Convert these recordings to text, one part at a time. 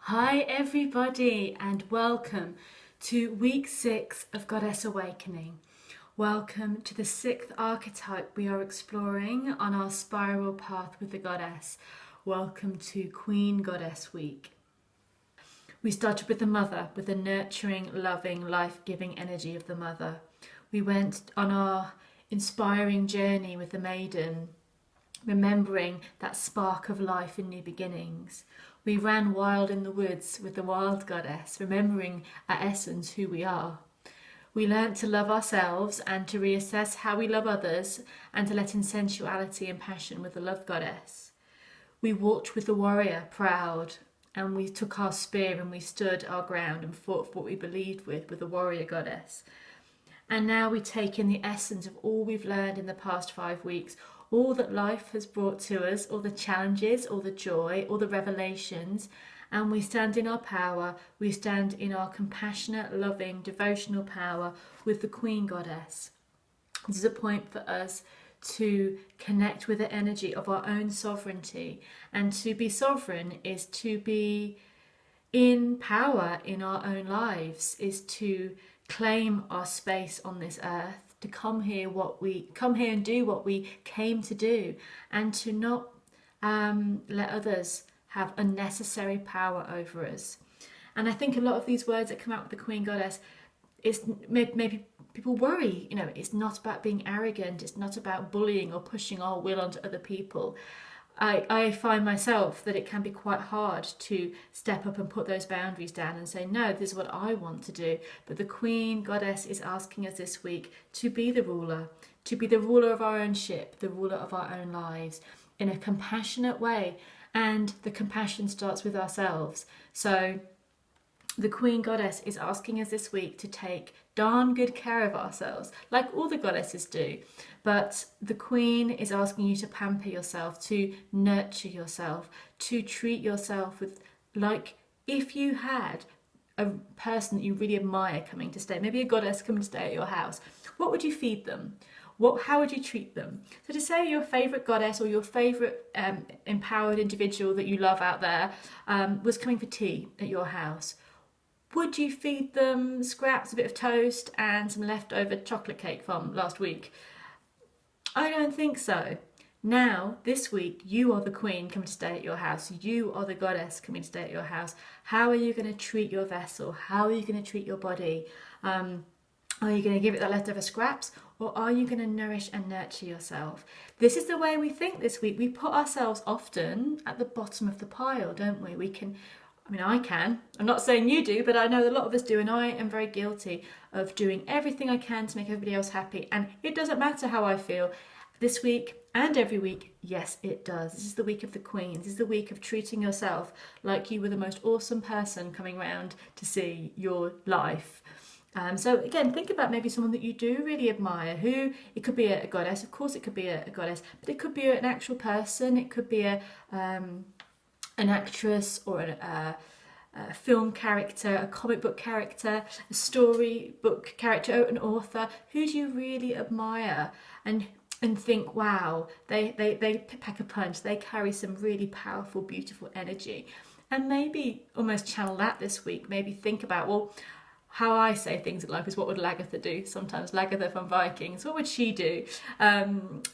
Hi everybody and welcome to week 6 of Goddess Awakening. Welcome to the 6th archetype we are exploring on our spiral path with the Goddess. Welcome to Queen Goddess Week. We started with the Mother, with the nurturing, loving, life-giving energy of the Mother. We went on our inspiring journey with the Maiden, remembering that spark of life and new beginnings. We ran wild in the woods with the Wild Goddess, remembering at essence who we are. We learnt to love ourselves and to reassess how we love others and to let in sensuality and passion with the Love Goddess. We walked with the warrior, proud, and we took our spear and we stood our ground and fought for what we believed with the Warrior Goddess. And now we take in the essence of all we've learned in the past 5 weeks, all that life has brought to us, all the challenges, all the joy, all the revelations, and we stand in our power, we stand in our compassionate, loving, devotional power with the Queen Goddess. This is a point for us to connect with the energy of our own sovereignty, and to be sovereign is to be in power in our own lives, is to claim our space on this earth, to come here and do what we came to do, and to not let others have unnecessary power over us. And I think a lot of these words that come out with the Queen Goddess, is maybe people worry, it's not about being arrogant, it's not about bullying or pushing our will onto other people. I find myself that it can be quite hard to step up and put those boundaries down and say, no, this is what I want to do. But the Queen Goddess is asking us this week to be the ruler of our own ship, the ruler of our own lives in a compassionate way. And the compassion starts with ourselves. So the Queen Goddess is asking us this week to take darn good care of ourselves, like all the goddesses do. But the Queen is asking you to pamper yourself, to nurture yourself, to treat yourself with, like if you had a person that you really admire coming to stay, maybe a goddess coming to stay at your house, what would you feed them? How would you treat them? So to say your favourite goddess or your favourite empowered individual that you love out there was coming for tea at your house, would you feed them scraps, a bit of toast and some leftover chocolate cake from last week? I don't think so. Now, this week, you are the Queen coming to stay at your house. You are the Goddess coming to stay at your house. How are you going to treat your vessel? How are you going to treat your body? Are you going to give it the leftover scraps, or are you going to nourish and nurture yourself? This is the way we think this week. We put ourselves often at the bottom of the pile, don't we? I can. I'm not saying you do, but I know a lot of us do, and I am very guilty of doing everything I can to make everybody else happy. And it doesn't matter how I feel this week and every week. Yes, it does. This is the week of the Queen. This is the week of treating yourself like you were the most awesome person coming round to see your life. So again, think about maybe someone that you do really admire. Who it could be a goddess, of course, it could be a goddess, but it could be an actual person. It could be an actress or a film character, a comic book character, a storybook character, an author. Who do you really admire and think, wow, they pack a punch, they carry some really powerful, beautiful energy? And maybe almost channel that this week. Maybe think about, well, how I say things in life is what would Lagatha do? Sometimes Lagatha from Vikings, what would she do?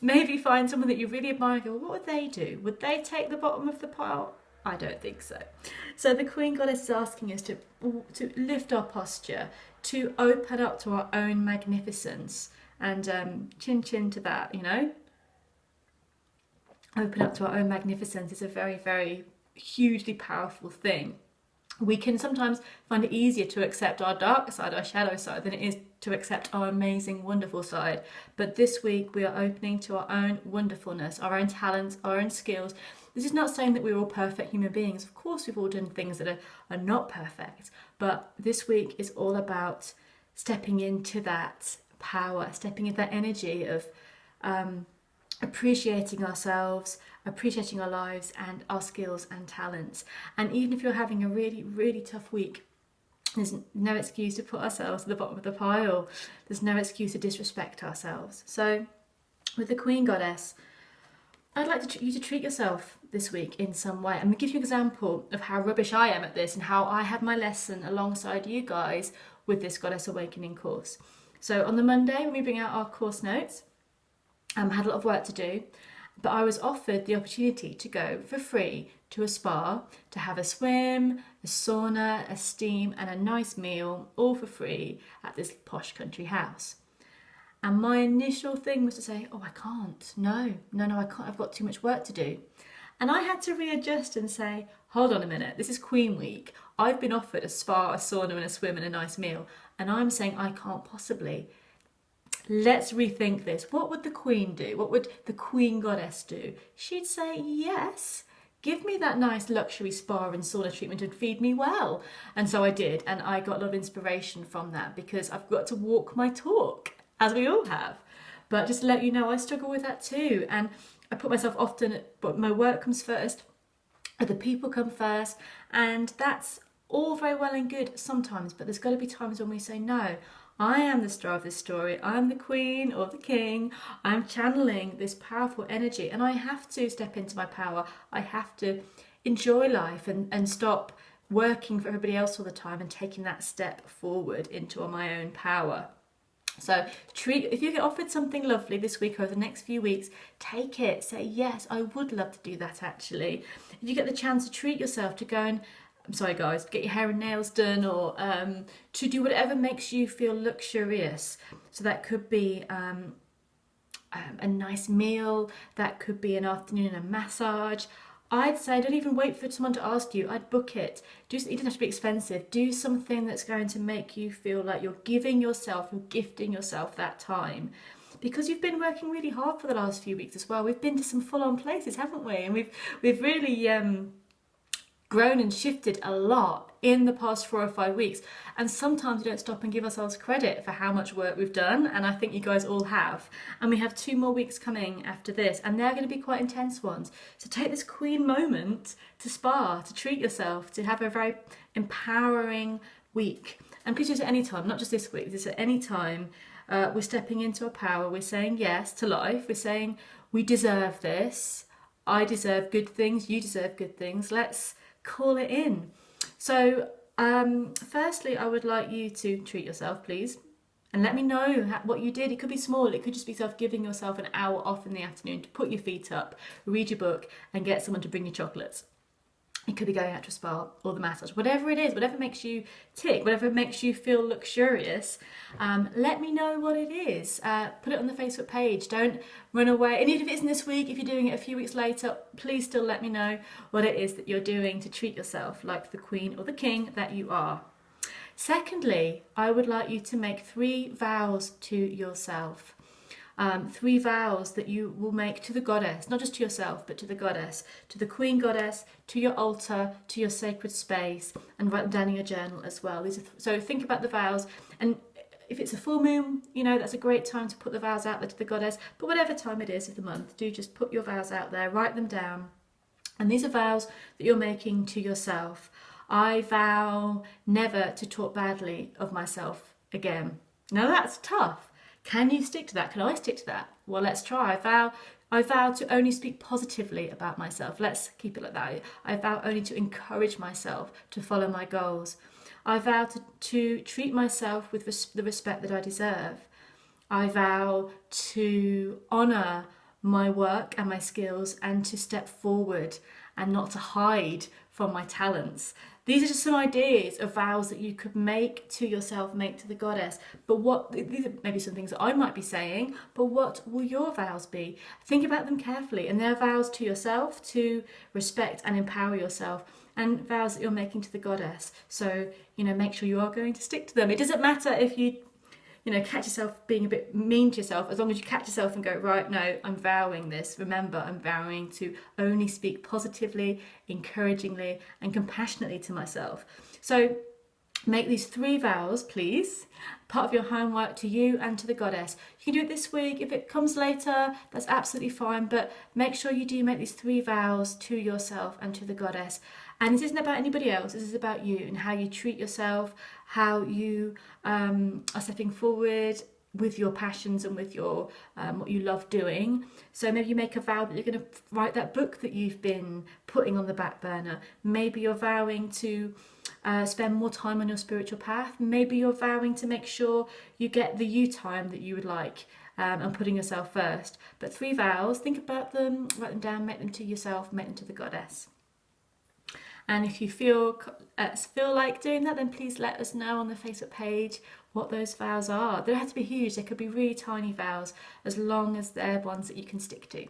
Maybe find someone that you really admire and go, what would they do? Would they take the bottom of the pile? I don't think so. So the Queen Goddess is asking us to lift our posture, to open up to our own magnificence, and chin chin to that, Open up to our own magnificence is a very, very hugely powerful thing. We can sometimes find it easier to accept our dark side, our shadow side, than it is to accept our amazing, wonderful side. But this week we are opening to our own wonderfulness, our own talents, our own skills. This is not saying that we're all perfect human beings. Of course, we've all done things that are not perfect. But this week is all about stepping into that power, stepping into that energy of appreciating ourselves, appreciating our lives and our skills and talents. And even if you're having a really, really tough week, there's no excuse to put ourselves at the bottom of the pile. There's no excuse to disrespect ourselves. So with the Queen Goddess, I'd like you to treat yourself this week in some way. I'm going to give you an example of how rubbish I am at this and how I have my lesson alongside you guys with this Goddess Awakening course. So on the Monday, when we bring out our course notes, I had a lot of work to do, but I was offered the opportunity to go for free to a spa, to have a swim, a sauna, a steam, and a nice meal, all for free at this posh country house. And my initial thing was to say, oh, I can't. No, I can't. I've got too much work to do. And I had to readjust and say, hold on a minute. This is Queen Week. I've been offered a spa, a sauna, and a swim and a nice meal. And I'm saying I can't possibly. Let's rethink this. What would the Queen do? What would the Queen Goddess do? She'd say, yes. Give me that nice luxury spa and sauna treatment and feed me well. And so I did. And I got a lot of inspiration from that because I've got to walk my talk, as we all have. But just to let you know, I struggle with that too. And I put myself often, but my work comes first, other people come first. And that's all very well and good sometimes, but there's got to be times when we say, no, I am the star of this story. I'm the queen or the king. I'm channeling this powerful energy and I have to step into my power. I have to enjoy life and stop working for everybody else all the time and taking that step forward into my own power. So if you get offered something lovely this week or the next few weeks, take it. Say, yes, I would love to do that actually. If you get the chance to treat yourself, to go and, I'm sorry guys, get your hair and nails done or to do whatever makes you feel luxurious. So that could be a nice meal, that could be an afternoon and a massage. I'd say don't even wait for someone to ask you. I'd book it. It doesn't have to be expensive. Do something that's going to make you feel like you're giving yourself, you're gifting yourself that time. Because you've been working really hard for the last few weeks as well. We've been to some full-on places, haven't we? And we've really grown and shifted a lot in the past 4 or 5 weeks. And sometimes we don't stop and give ourselves credit for how much work we've done. And I think you guys all have. And we have 2 more weeks coming after this. And they're going to be quite intense ones. So take this Queen moment to spa, to treat yourself, to have a very empowering week. And please do this at any time, not just this week. This is at any time. We're stepping into our power. We're saying yes to life. We're saying we deserve this. I deserve good things. You deserve good things. Let's call it in. So firstly, I would like you to treat yourself, please, and let me know what you did. It could be small. It could just be giving yourself an hour off in the afternoon to put your feet up, read your book, and get someone to bring you chocolates. It could be going out to a spa or the massage, whatever it is, whatever makes you tick, whatever makes you feel luxurious. Let me know what it is. Put it on the Facebook page. Don't run away. And even if it isn't this week, if you're doing it a few weeks later, please still let me know what it is that you're doing to treat yourself like the queen or the king that you are. Secondly, I would like you to make 3 vows to yourself. 3 vows that you will make to the goddess, not just to yourself, but to the goddess, to the Queen Goddess, to your altar, to your sacred space, and write them down in your journal as well. So think about the vows, and if it's a full moon, that's a great time to put the vows out there to the goddess, but whatever time it is of the month, do just put your vows out there, write them down. And these are vows that you're making to yourself. I vow never to talk badly of myself again. Now that's tough. Can you stick to that? Can I stick to that? Well, let's try. I vow to only speak positively about myself. Let's keep it like that. I vow only to encourage myself to follow my goals. I vow to treat myself with the respect that I deserve. I vow to honour my work and my skills and to step forward and not to hide from my talents. These are just some ideas of vows that you could make to yourself, make to the goddess. But these are maybe some things that I might be saying, but what will your vows be? Think about them carefully, and they're vows to yourself to respect and empower yourself, and vows that you're making to the goddess. So, make sure you are going to stick to them. It doesn't matter if you catch yourself being a bit mean to yourself, as long as you catch yourself and go, right, no, I'm vowing this. Remember, I'm vowing to only speak positively, encouragingly, and compassionately to myself. So make these 3 vows, please, part of your homework to you and to the goddess. You can do it this week. If it comes later, that's absolutely fine, but make sure you do make these 3 vows to yourself and to the goddess. And this isn't about anybody else, this is about you and how you treat yourself, how you are stepping forward with your passions and with your what you love doing. So maybe you make a vow that you're going to write that book that you've been putting on the back burner. Maybe you're vowing to spend more time on your spiritual path. Maybe you're vowing to make sure you get the you time that you would like, and putting yourself first. But 3 vows, think about them, write them down, make them to yourself, make them to the goddess. And if you feel like doing that, then please let us know on the Facebook page what those vows are. They don't have to be huge, they could be really tiny vows, as long as they're ones that you can stick to.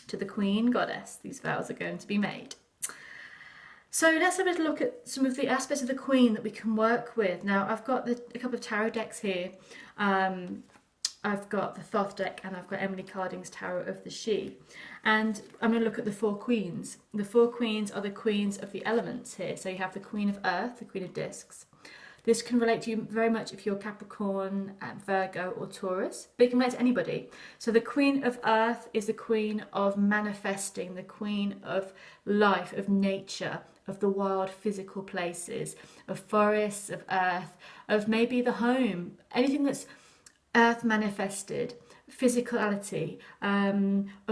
To the Queen Goddess, these vows are going to be made. So let's have a little look at some of the aspects of the Queen that we can work with. Now, I've got a couple of tarot decks here. I've got the Thoth deck and I've got Emily Carding's Tarot of the She. And I'm going to look at the 4 queens. The 4 queens are the queens of the elements here. So you have the Queen of Earth, the Queen of Discs. This can relate to you very much if you're Capricorn, Virgo or Taurus, but it can relate to anybody. So the Queen of Earth is the queen of manifesting, the queen of life, of nature, of the wild physical places, of forests, of earth, of maybe the home, anything that's earth manifested, physicality,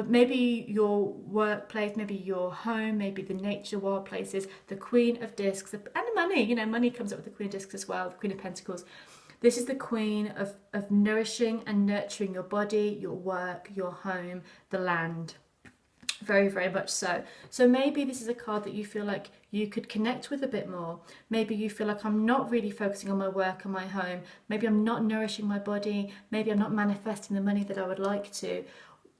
maybe your workplace, maybe your home, maybe the nature, wild places, the Queen of Discs, and money. Money comes up with the Queen of Discs as well, the Queen of Pentacles. This is the queen of nourishing and nurturing your body, your work, your home, the land. Very, very much so. So maybe this is a card that you feel like you could connect with a bit more. Maybe you feel like I'm not really focusing on my work and my home. Maybe I'm not nourishing my body. Maybe I'm not manifesting the money that I would like to.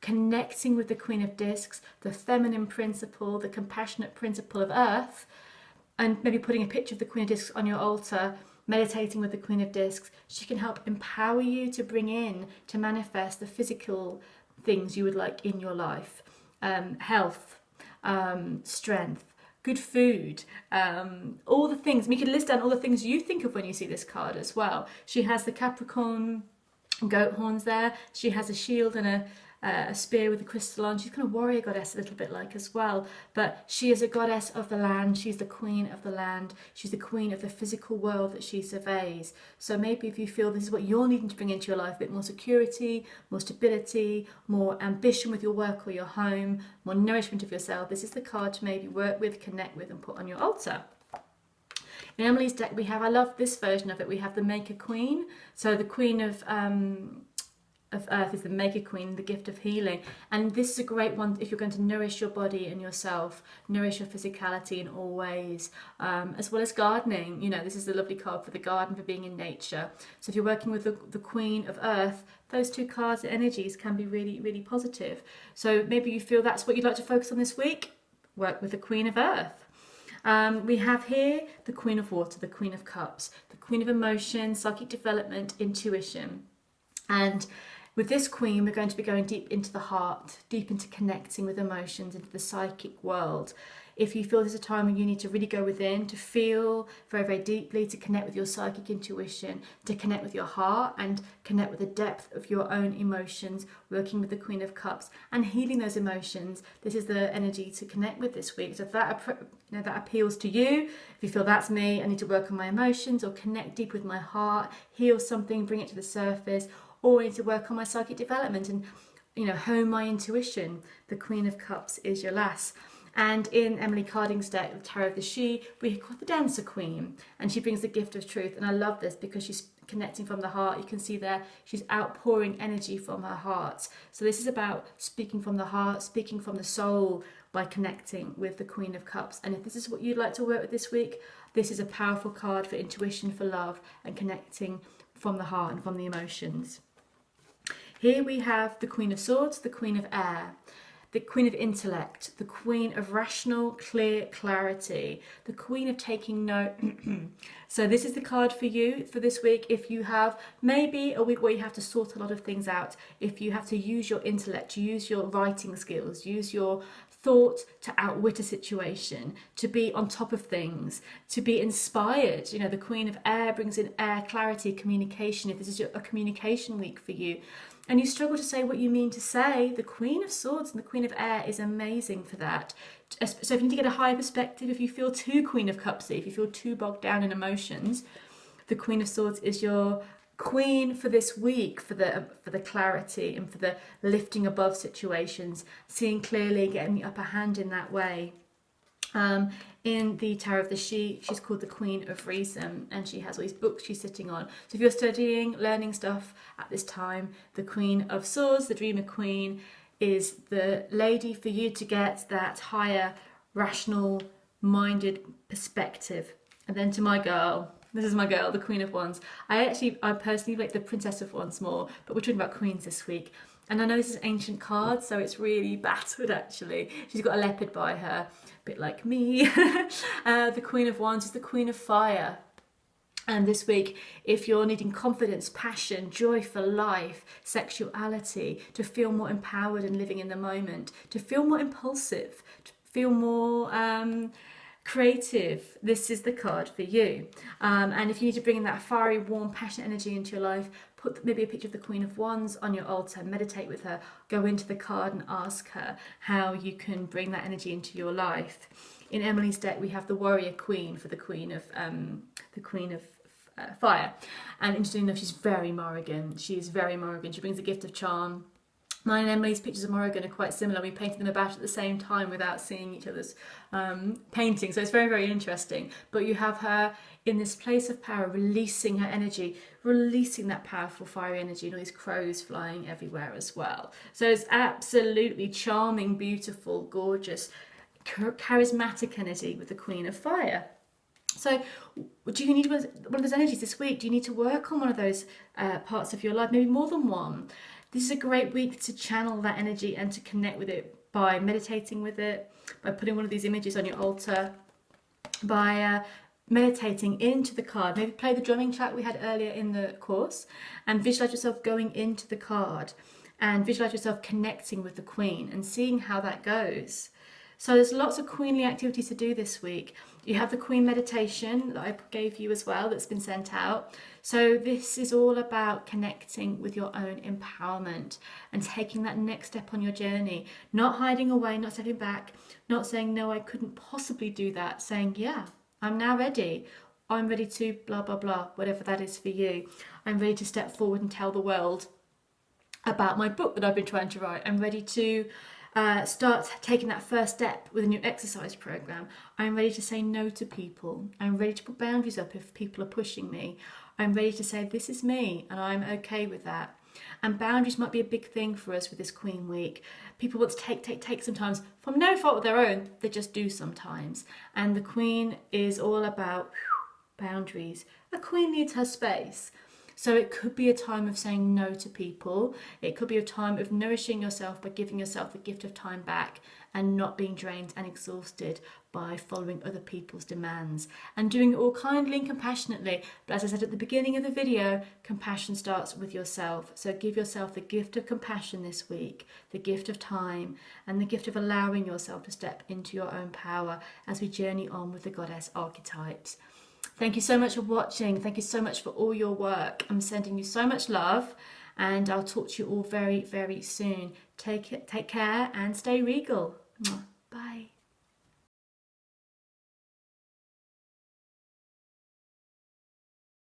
Connecting with the Queen of Discs, the feminine principle, the compassionate principle of Earth, and maybe putting a picture of the Queen of Discs on your altar, meditating with the Queen of Discs. She can help empower you to bring in, to manifest the physical things you would like in your life. Health, strength, good food, all the things. We can list down all the things you think of when you see this card as well. She has the Capricorn goat horns there. She has a shield and a spear with a crystal on. She's kind of warrior goddess a little bit like as well, but she is a goddess of the land. She's the queen of the land. She's the queen of the physical world that she surveys. So maybe if you feel this is what you're needing to bring into your life, a bit more security, more stability, more ambition with your work or your home, more nourishment of yourself, this is the card to maybe work with, connect with and put on your altar. In Emily's deck we have, I love this version of it, we have the Maker Queen. So the Queen of Earth is the Maker Queen, the gift of healing. And this is a great one if you're going to nourish your body and yourself, nourish your physicality in all ways, as well as gardening. This is a lovely card for the garden, for being in nature. So if you're working with the Queen of Earth, those 2 cards, the energies can be really, really positive. So maybe you feel that's what you'd like to focus on this week, work with the Queen of Earth. We have here the Queen of Water, the Queen of Cups, the Queen of Emotion, psychic development, intuition. And with this queen, we're going to be going deep into the heart, deep into connecting with emotions, into the psychic world. If you feel there's a time when you need to really go within, to feel very, very deeply, to connect with your psychic intuition, to connect with your heart and connect with the depth of your own emotions, working with the Queen of Cups and healing those emotions, this is the energy to connect with this week. So if that appeals to you, if you feel that's me, I need to work on my emotions or connect deep with my heart, heal something, bring it to the surface, or I need to work on my psychic development and hone my intuition, the Queen of Cups is your lass. And in Emily Carding's deck, the Tarot of the She, we call the Dancer Queen, and she brings the gift of truth. And I love this because she's connecting from the heart. You can see there she's outpouring energy from her heart. So this is about speaking from the heart, speaking from the soul by connecting with the Queen of Cups. And if this is what you'd like to work with this week, this is a powerful card for intuition, for love and connecting from the heart and from the emotions. Here we have the Queen of Swords, the Queen of Air, the Queen of Intellect, the Queen of Rational, Clear Clarity, the Queen of Taking Note. So this is the card for you for this week. If you have maybe a week where you have to sort a lot of things out, if you have to use your intellect, use your writing skills, use your thought to outwit a situation, to be on top of things, to be inspired. The Queen of Air brings in air, clarity, communication. If this is a communication week for you, and you struggle to say what you mean to say, the Queen of Swords and the Queen of Air is amazing for that. So if you need to get a higher perspective, if you feel too Queen of Cupsy, if you feel too bogged down in emotions, the Queen of Swords is your Queen for this week, for the clarity and for the lifting above situations, seeing clearly, getting the upper hand in that way. In the Tower of the she's called the Queen of Reason, and she has all these books she's sitting on. So if you're studying, learning stuff at this time, the Queen of Swords, the Dreamer Queen, is the lady for you to get that higher, rational minded perspective. And then to my girl, this is my girl, the Queen of Wands. I personally like the Princess of Wands more, but we're talking about queens this week. And I know this is ancient card, so it's really battered actually. She's got a leopard by her, a bit like me. The Queen of Wands is the Queen of Fire. And this week, if you're needing confidence, passion, joy for life, sexuality, to feel more empowered and living in the moment, to feel more impulsive, to feel more creative, this is the card for you. And if you need to bring in that fiery, warm, passionate energy into your life, put maybe a picture of the Queen of Wands on your altar, meditate with her, go into the card and ask her how you can bring that energy into your life. In Emily's deck, we have the Warrior Queen for the Queen of Fire. And interestingly enough, she's very Morrigan. She is very Morrigan. She brings a gift of charm. Mine and Emily's pictures of Morrigan are quite similar. We painted them about at the same time without seeing each other's painting. So it's very, very interesting. But you have her in this place of power, releasing her energy, releasing that powerful fiery energy, and all these crows flying everywhere as well. So it's absolutely charming, beautiful, gorgeous, charismatic energy with the Queen of Fire. So do you need one of those energies this week? Do you need to work on one of those parts of your life? Maybe more than one. This is a great week to channel that energy and to connect with it by meditating with it, by putting one of these images on your altar, by meditating into the card. Maybe play the drumming track we had earlier in the course and visualize yourself going into the card and visualize yourself connecting with the Queen and seeing how that goes. So there's lots of queenly activities to do this week. You have the Queen meditation that I gave you as well that's been sent out. So this is all about connecting with your own empowerment and taking that next step on your journey. Not hiding away, not stepping back, not saying, no, I couldn't possibly do that. Saying, yeah, I'm now ready. I'm ready to blah, blah, blah, whatever that is for you. I'm ready to step forward and tell the world about my book that I've been trying to write. I'm ready to start taking that first step with a new exercise program. I'm ready to say no to people. I'm ready to put boundaries up if people are pushing me. I'm ready to say this is me and I'm okay with that. And boundaries might be a big thing for us with this Queen Week. People want to take sometimes from no fault of their own. They just do sometimes. And the Queen is all about boundaries. A queen needs her space. So it could be a time of saying no to people. It could be a time of nourishing yourself by giving yourself the gift of time back and not being drained and exhausted by following other people's demands and doing it all kindly and compassionately. But as I said at the beginning of the video, compassion starts with yourself. So give yourself the gift of compassion this week, the gift of time, and the gift of allowing yourself to step into your own power as we journey on with the goddess archetypes. Thank you so much for watching. Thank you so much for all your work. I'm sending you so much love and I'll talk to you all very, very soon. Take care and stay regal. Bye.